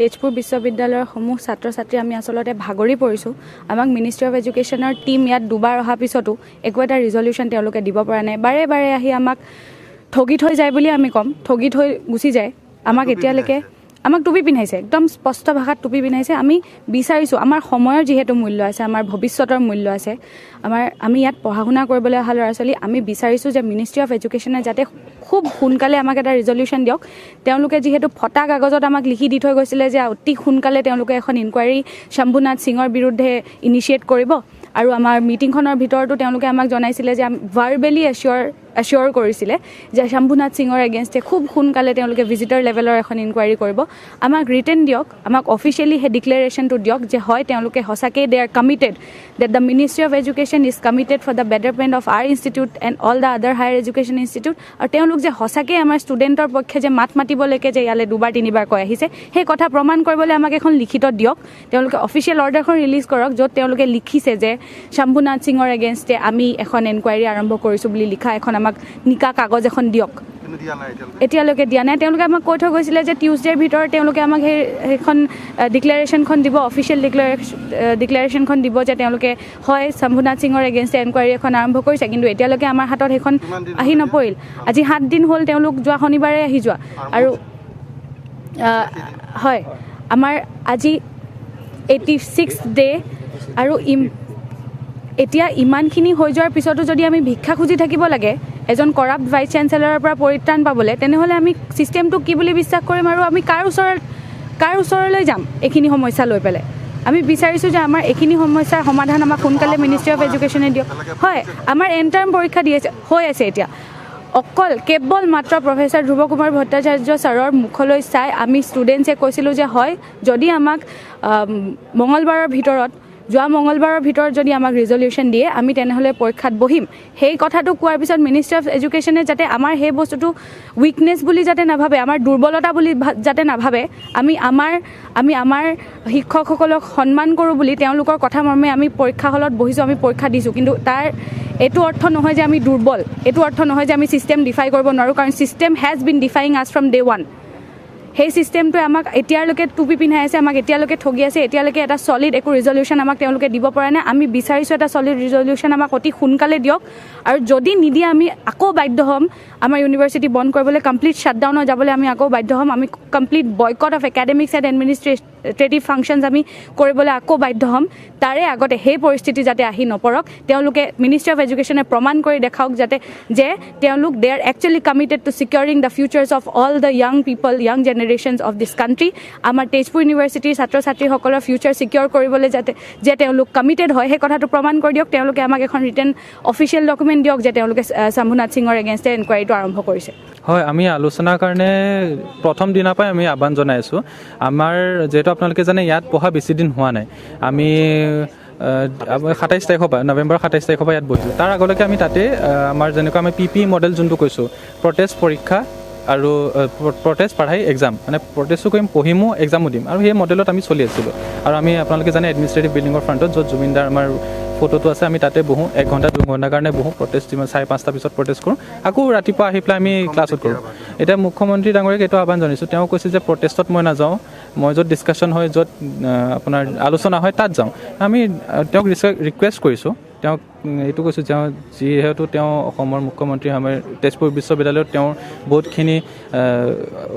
তেজপুৰ বিশ্ববিদ্যালয়ৰ সমূহ ছাত্ৰ ছাত্ৰী আমি আচলতে ভাগৰি পৰিছোঁ। আমাক মিনিষ্ট্ৰী অফ এডুকেশ্যনৰ টিম ইয়াত দুবাৰ অহাৰ পিছতো একো এটা ৰিজলিউশ্যন তেওঁলোকে দিব পৰা নাই। বাৰে বাৰে আহি আমাক ঠগি থৈ যায় বুলি আমি ক'ম, ঠগি থৈ গুচি যায়। আমাক এতিয়ালৈকে আমাক টুপি পিন্ধাইছে, একদম স্পষ্ট ভাষাত টুপি পিন্ধাইছে। আমি বিচাৰিছোঁ, আমাৰ সময়ৰ যিহেতু মূল্য আছে, আমাৰ ভৱিষ্যতৰ মূল্য আছে, আমি ইয়াত পঢ়া শুনা কৰিবলৈ অহা ল'ৰা ছোৱালী, আমি বিচাৰিছোঁ যে মিনিষ্ট্ৰী অফ এডুকেশ্যনে যাতে খুব সোনকালে আমাক এটা ৰিজলিউশ্যন দিয়ক। তেওঁলোকে যিহেতু ফটা কাগজত আমাক লিখি দি থৈ গৈছিলে যে অতি সোনকালে তেওঁলোকে এখন ইনকুৱাৰী শম্ভুনাথ সিঙৰ বিৰুদ্ধে ইনিচিয়েট কৰিব, আৰু আমাৰ মিটিংখনৰ ভিতৰতো তেওঁলোকে আমাক জনাইছিলে যে ভাৰ্বেলি এচিয়ৰ কৰিছিলে যে শম্ভুনাথ সিঙৰ এগেইনষ্টে খুব সোনকালে তেওঁলোকে ভিজিটৰ লেভেলৰ এখন ইনকুৱাৰী কৰিব। আমাক ৰিটেন দিয়ক, আমাক অফিচিয়েলি সেই ডিক্লেৰেশ্যনটো দিয়ক যে হয় তেওঁলোকে সঁচাকৈ they are committed, that the ministry of education is committed for the betterment of our institute and all the other higher education institute. আৰু তেওঁলোক যে সঁচাকৈ আমাৰ ষ্টুডেণ্টৰ পক্ষে যে মাত মাতিবলৈকে যে ইয়ালৈ দুবাৰ তিনিবাৰ কৈ আহিছে, সেই কথা প্ৰমাণ কৰিবলৈ আমাক এখন লিখিত দিয়ক। তেওঁলোকে অফিচিয়েল অৰ্ডাৰখন ৰিলিজ কৰক, য'ত তেওঁলোকে লিখিছে যে শম্ভুনাথ সিঙৰ এগেইনষ্টে আমি এখন এনকুৱাৰী আৰম্ভ কৰিছোঁ বুলি লিখা এখন আমাক নিকা কাগজ এখন দিয়ক। এতিয়ালৈকে দিয়া নাই। তেওঁলোকে আমাক কৈ থৈ গৈছিলে যে টিউজডেৰ ভিতৰত তেওঁলোকে আমাক সেইখন ডিক্লেৰেশ্যনখন দিব, অফিচিয়েল ডিক্লেৰেশ্যনখন দিব যে তেওঁলোকে হয় শম্ভুনাথ সিঙৰ এগেইনষ্টে এনকুৱাৰী এখন আৰম্ভ কৰিছে, কিন্তু এতিয়ালৈকে আমাৰ হাতত সেইখন আহি নপৰিল। আজি 7 দিন হ'ল, তেওঁলোক যোৱা শনিবাৰে আহি যোৱা, আৰু হয় আমাৰ আজি 86 ডে, আৰু এতিয়া ইমানখিনি হৈ যোৱাৰ পিছতো যদি আমি ভিক্ষা খুজি থাকিব লাগে এজন কৰাপ্ট ভাইচ চেঞ্চেলৰৰ পৰা পৰিত্ৰাণ পাবলৈ, তেনেহ'লে আমি ছিষ্টেমটোক কি বুলি বিশ্বাস কৰিম, আৰু আমি কাৰ ওচৰলৈ যাম এইখিনি সমস্যা লৈ পেলাই? আমি বিচাৰিছোঁ যে আমাৰ এইখিনি সমস্যাৰ সমাধান আমাক সোনকালে মিনিষ্ট্ৰী অফ এডুকেশ্যনে দিয়ক। হয়, আমাৰ এণ্টাৰ্ম পৰীক্ষা হৈ আছে এতিয়া, কেৱল মাত্ৰ প্ৰফেচাৰ ধ্ৰুৱ কুমাৰ ভট্টাচাৰ্য ছাৰৰ মুখলৈ চাই আমি ষ্টুডেণ্টছে কৈছিলোঁ যে হয়, যদি আমাক যোৱা মঙলবাৰৰ ভিতৰত যদি আমাক ৰিজলিউশ্যন দিয়ে আমি তেনেহ'লে পৰীক্ষাত বহিম। সেই কথাটো কোৱাৰ পিছত মিনিষ্ট্ৰী অফ এডুকেশ্যনে যাতে আমাৰ সেই বস্তুটো উইকনেছ বুলি যাতে নাভাবে, আমাৰ দুৰ্বলতা বুলি যাতে নাভাবে, আমি আমাৰ শিক্ষকসকলক সন্মান কৰোঁ বুলি তেওঁলোকৰ কথা মৰ্মে আমি পৰীক্ষা হলত বহিছোঁ, আমি পৰীক্ষা দিছোঁ। কিন্তু তাৰ এইটো অৰ্থ নহয় যে আমি দুৰ্বল, এইটো অৰ্থ নহয় যে আমি ছিষ্টেম ডিফাই কৰিব নোৱাৰোঁ, কাৰণ ছিষ্টেম হেজ বিন ডিফাইং আছ ফ্ৰম ডে ওৱান। সেই ছিষ্টেমটোৱে আমাক এতিয়ালৈকে টুপি পিন্ধাই আছে, আমাক এতিয়ালৈকে ঠগি আছে, এতিয়ালৈকে এটা ছলিড একো ৰিজলিউশ্যন আমাক তেওঁলোকে দিব পৰা নাই। আমি বিচাৰিছোঁ এটা ছলিড ৰিজলিউশ্যন আমাক অতি সোনকালে দিয়ক, আৰু যদি নিদিয়ে আমি আকৌ বাধ্য হ'ম আমাৰ ইউনিভাৰ্চিটি বন্ধ কৰিবলৈ, কমপ্লিট শ্বাটডাউনত যাবলৈ আমি আকৌ বাধ্য হ'ম। আমি complete boycott of academics and administrative functions আমি কৰিবলৈ আকৌ বাধ্য হ'ম। তাৰে আগতে সেই পৰিস্থিতি যাতে আহি নপৰক, তেওঁলোকে মিনিষ্ট্ৰী অফ এডুকেশ্যনে প্ৰমাণ কৰি দেখাওক যে তেওঁলোক they are actually committed to securing the futures of all the young people, young generations of this country. আমাৰ তেজপুৰ ইউনিভাৰ্চিটিৰ ছাত্ৰ ছাত্ৰীসকলৰ ফিউচাৰ ছিকিউৰ কৰিবলৈ যে তেওঁলোক কমিটেড হয়, সেই কথাটো প্ৰমাণ কৰি দিয়ক। তেওঁলোকে আমাক এখন ৰিটেন অফিচিয়েল ডকুমেণ্ট দিয়ক যে তেওঁলোকে শম্ভুনাথ সিঙৰ এগেইনষ্টে এনকুৱাৰীটো আৰম্ভ কৰিছে। হয়, আমি আলোচনাৰ কাৰণে প্ৰথম দিনাৰ পৰাই আমি আহ্বান জনাই আছোঁ। আমাৰ যিহেতু আপোনালোকে জানে ইয়াত পঢ়া বেছি দিন হোৱা নাই, আমি 27 তাৰিখৰ পৰা, নৱেম্বৰৰ 27 তাৰিখৰ পৰা ইয়াত বহিছোঁ। তাৰ আগলৈকে আমি তাতে আমাৰ যেনেকুৱা আমি PPE মডেল যোনটো কৈছোঁ, প্ৰটেষ্ট পৰীক্ষা আৰু প্ৰটেষ্ট পঢ়াই এক্সাম, মানে প্ৰটেষ্টো কৰিম, পঢ়িমো, এক্সামো দিম, আৰু সেই মডেলত আমি চলি আছিলোঁ। আৰু আমি আপোনালোকে জানে এডমিনিষ্ট্ৰেটিভ বিল্ডিঙৰ ফ্ৰণ্টত য'ত জুবিনদাৰ আমাৰ ফটোটো আছে, আমি তাতে বহোঁ, 1 ঘণ্টা 2 ঘণ্টাৰ কাৰণে বহোঁ, প্ৰটেষ্ট 5:30 পিছত প্ৰটেষ্ট কৰোঁ, আকৌ ৰাতিপুৱা আহি পেলাই আমি ক্লাছত কৰোঁ। এতিয়া মুখ্যমন্ত্ৰী ডাঙৰীয়াক এইটো আহ্বান জনাইছোঁ, তেওঁ কৈছে যে প্ৰটেষ্টত মই নাযাওঁ, মই য'ত ডিছকাশ্যন হয়, য'ত আপোনাৰ আলোচনা হয় তাত যাওঁ। আমি তেওঁক ৰিকুৱেষ্ট কৰিছোঁ, তেওঁক এইটো কৈছোঁ যে যিহেতু তেওঁ অসমৰ মুখ্যমন্ত্ৰী, আমাৰ তেজপুৰ বিশ্ববিদ্যালয়ত তেওঁৰ বহুতখিনি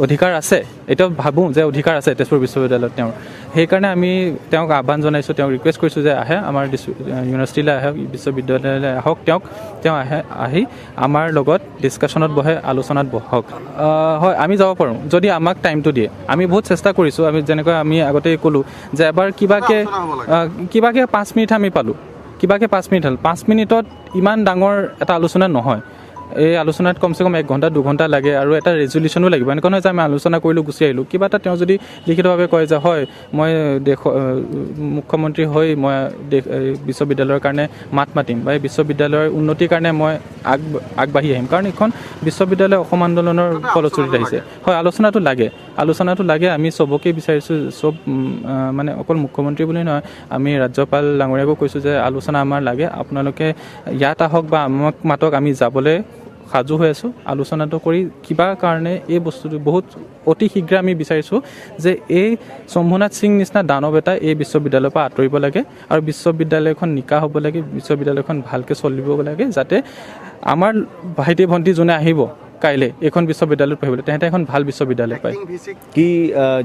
অধিকাৰ আছে, এতিয়াও ভাবোঁ যে অধিকাৰ আছে তেজপুৰ বিশ্ববিদ্যালয়ত তেওঁৰ, সেইকাৰণে আমি তেওঁক আহ্বান জনাইছোঁ, তেওঁক ৰিকুৱেষ্ট কৰিছোঁ যে আহে আমাৰ ইউনিভাৰ্চিটিলৈ আহক, বিশ্ববিদ্যালয়লৈ আহক, তেওঁ আহি আমাৰ লগত ডিছকাশ্যনত বহে, আলোচনাত বহক। হয়, আমি যাব পাৰোঁ যদি আমাক টাইমটো দিয়ে। আমি বহুত চেষ্টা কৰিছোঁ, আমি যেনেকৈ আমি আগতেই ক'লোঁ যে এবাৰ কিবাকৈ 5 মিনিট আমি পালোঁ, কিবাকৈ 5 মিনিট হ'ল। 5 মিনিটত ইমান ডাঙৰ এটা আলোচনা নহয়, এই আলোচনাত কমচে কম 1 ঘণ্টা 2 ঘণ্টা লাগে, আৰু এটা ৰেজুলিউশ্যনো লাগিব। এনেকুৱা নহয় যে আমি আলোচনা কৰিলোঁ গুচি আহিলোঁ। কিবা এটা তেওঁ যদি লিখিতভাৱে কয় যে হয় মই মুখ্যমন্ত্ৰী হৈ মই বিশ্ববিদ্যালয়ৰ কাৰণে মাত মাতিম, বা এই বিশ্ববিদ্যালয়ৰ উন্নতিৰ কাৰণে মই আগবাঢ়ি আহিম, কাৰণ এইখন বিশ্ববিদ্যালয় অসম আন্দোলনৰ ফলশ্ৰুতিত আহিছে। হয়, আলোচনাটো লাগে। আমি চবকে বিচাৰিছোঁ, চব মানে অকল মুখ্যমন্ত্ৰী বুলি নহয়, আমি ৰাজ্যপাল ডাঙৰীয়াকো কৈছোঁ যে আলোচনা আমাৰ লাগে, আপোনালোকে ইয়াত আহক বা আমাক মাতক, আমি যাবলৈ সাজু হৈ আছোঁ আলোচনাটো কৰি কিবা কাৰণে এই বস্তুটো বহুত অতি শীঘ্ৰে আমি বিচাৰিছোঁ যে এই শম্ভুনাথ সিং নিচিনা দানৱ এটা এই বিশ্ববিদ্যালয়ৰ পৰা আঁতৰিব লাগে আৰু বিশ্ববিদ্যালয়খন নিকা হ'ব লাগে, বিশ্ববিদ্যালয়খন ভালকৈ চলিব লাগে, যাতে আমাৰ ভাইটি ভণ্টি যোনে আহিব কাইলৈ এইখন বিশ্ববিদ্যালয়ত পঢ়িবলৈ তেহেঁতে এখন ভাল বিশ্ববিদ্যালয় পায়। कि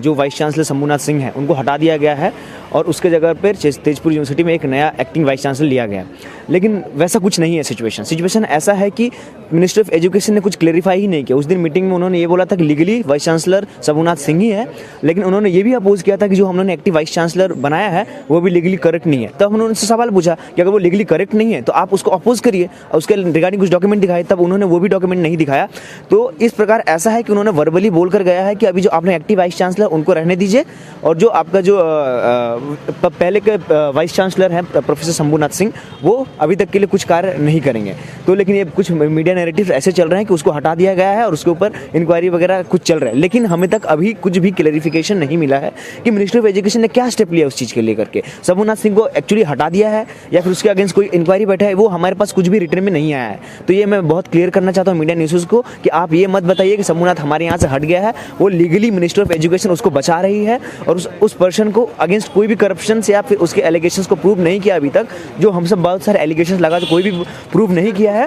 जो वाइस चांसलर शंभुनाथ सिंह हैं उनको हटा दिया गया है और उसके जगह पर तेजपुर यूनिवर्सिटी में एक नया एक्टिंग वाइस चांसलर लिया गया है। लेकिन वैसा कुछ नहीं है सिचुएशन ऐसा है कि मिनिस्ट्री ऑफ एजुकेशन ने कुछ क्लेरिफाई ही नहीं किया। उस दिन मीटिंग में उन्होंने ये बोला था कि legally vice chancellor Shambhunath Singh ही है, लेकिन उन्होंने ये भी अपोज किया था कि जो हम लोगों ने एक्टिव वाइस चांसलर बनाया है वो भी लीगली करेक्ट नहीं है। तब हमने उनसे सवाल पूछा कि अगर वो लीगली करेक्ट नहीं है तो आप उसको अपोज करिए, और उसके रिगार्डिंग कुछ डॉक्यूमेंट दिखाए, तब उन्होंने वो भी डॉक्यूमेंट नहीं दिखाया। तो इस प्रकार ऐसा है कि उन्होंने वर्बली बोल कर गया है कि अभी जो आपने एक्टिव वाइस चांसलर उनको रहने दीजिए, और जो आपका जो पहले के वाइस चांसलर हैं प्रोफेसर शंभुनाथ सिंह वो अभी तक के लिए कुछ कार्य नहीं करेंगे। तो लेकिन ये कुछ मीडिया नैरेटिव ऐसे चल रहे हैं कि उसको हटा दिया गया है और उसके ऊपर इंक्वायरी वगैरह कुछ चल रहा है, लेकिन हमें तक अभी कुछ भी क्लैरिफिकेशन नहीं मिला है कि मिनिस्ट्री ऑफ एजुकेशन ने क्या स्टेप लिया उस चीज़ के लेकर के। शंभुनाथ सिंह को एक्चुअली हटा दिया है या फिर उसके अगेंस्ट कोई इंक्वायरी बैठा है, वो हमारे पास कुछ भी रिटर्न में नहीं आया है। तो ये मैं बहुत क्लियर करना चाहता हूँ मीडिया न्यूज़ को कि आप ये मत बताइए कि शंभुनाथ हमारे यहाँ से हट गया है। वो लीगली मिनिस्ट्री ऑफ एजुकेशन उसको बचा रही है और उस पर्सन को अगेंस्ट कोई भी करप्शन से या फिर उसके एलिगेशंस को प्रूव नहीं किया अभी तक। जो हम सब बहुत सारे एलिगेशंस लगा तो कोई भी प्रूव नहीं किया है।